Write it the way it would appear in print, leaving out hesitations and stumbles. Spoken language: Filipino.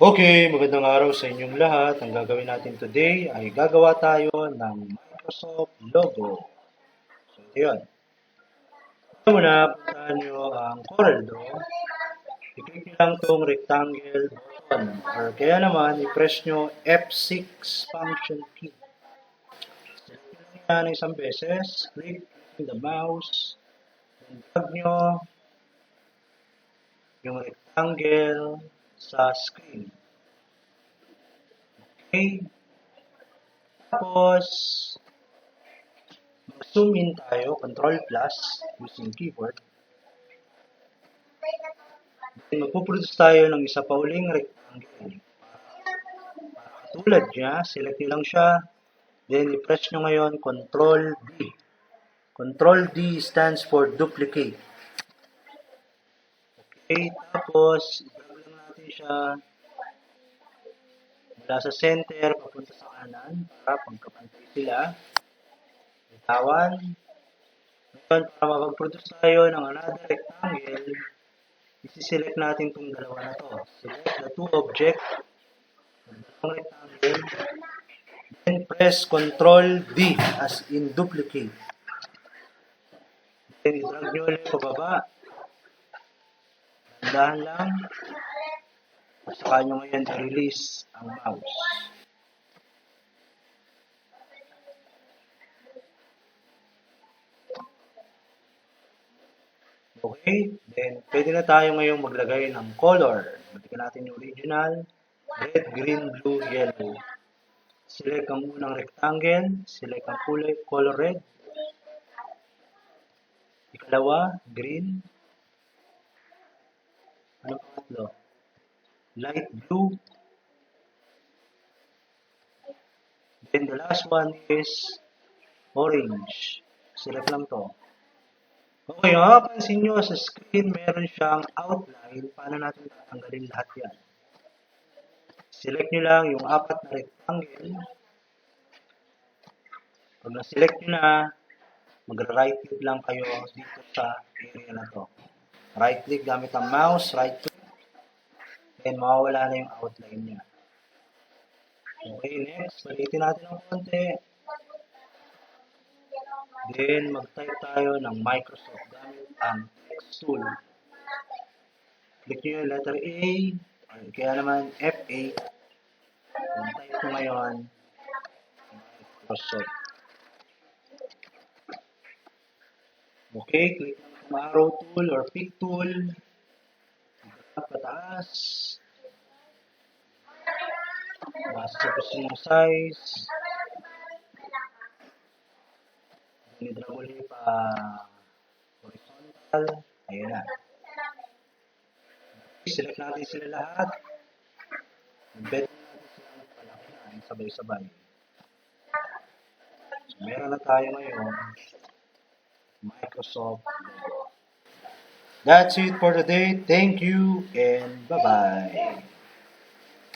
Okay, magandang araw sa inyong lahat. Ang gagawin natin today ay gagawa tayo ng Microsoft logo. So, ito yun. Ito muna, puntahan nyo ang CorelDraw. I-click nyo lang itong rectangle button. Or kaya naman, i-press nyo F6 function key. Select nyo lang yan isang beses. Click the mouse. Then drag nyo yung rectangle sa screen. Okay. Tapos, mag-zoom in tayo, Ctrl+ using keyboard. Then magpuproduce tayo ng isa pa uling rectangle. Tulad niya, select nyo lang siya. Then i-press nyo ngayon Ctrl+D. Ctrl+D stands for duplicate. Okay, tapos i-drag lang natin siya mula sa center papunta sa kanan para pagkapantay sila. Bitawan. Ngayon, para makapag-produce tayo ng another rectangle, isi-select natin itong dalawa na to. Select the two objects, dalawang rectangle, then press Ctrl+D as in duplicate. Then i-drag nyo ulit pababa. Dahan lang. At saka nyo ngayon i-release ang mouse. Okay, then pwede na tayo ngayong maglagay ng color. Balikan natin yung original. Red, green, blue, yellow. Select ang unang rectangle. Select ang color red. Ikalawa, green. Ano pangatlo? Light blue. Then the last one is orange. Select lang to. Okay, makapansin nyo sa screen, meron siyang outline. Paano natin tatanggalin lahat yan? Select nyo lang yung apat na rectangle. Pag na-select nyo na, mag-right click lang kayo dito sa area na to. Right click gamit ang mouse, right click. Then mawawala na yung outline niya. Okay, next, balitin natin ng konti. Then, mag-type tayo ng Microsoft gamit ang text tool. Click nyo yung letter A, or kaya naman FA. Then, type nyo ngayon Microsoft. Okay, click ng arrow tool or pick tool. Pataas. Basta sa gusto yung size. Nidra ulit pa horizontal. Ayan na. Select natin sila lahat. Embed natin sila palaki na sabay-sabay. So, meron na tayo ngayon Microsoft logo. That's it for today. Thank you and bye-bye.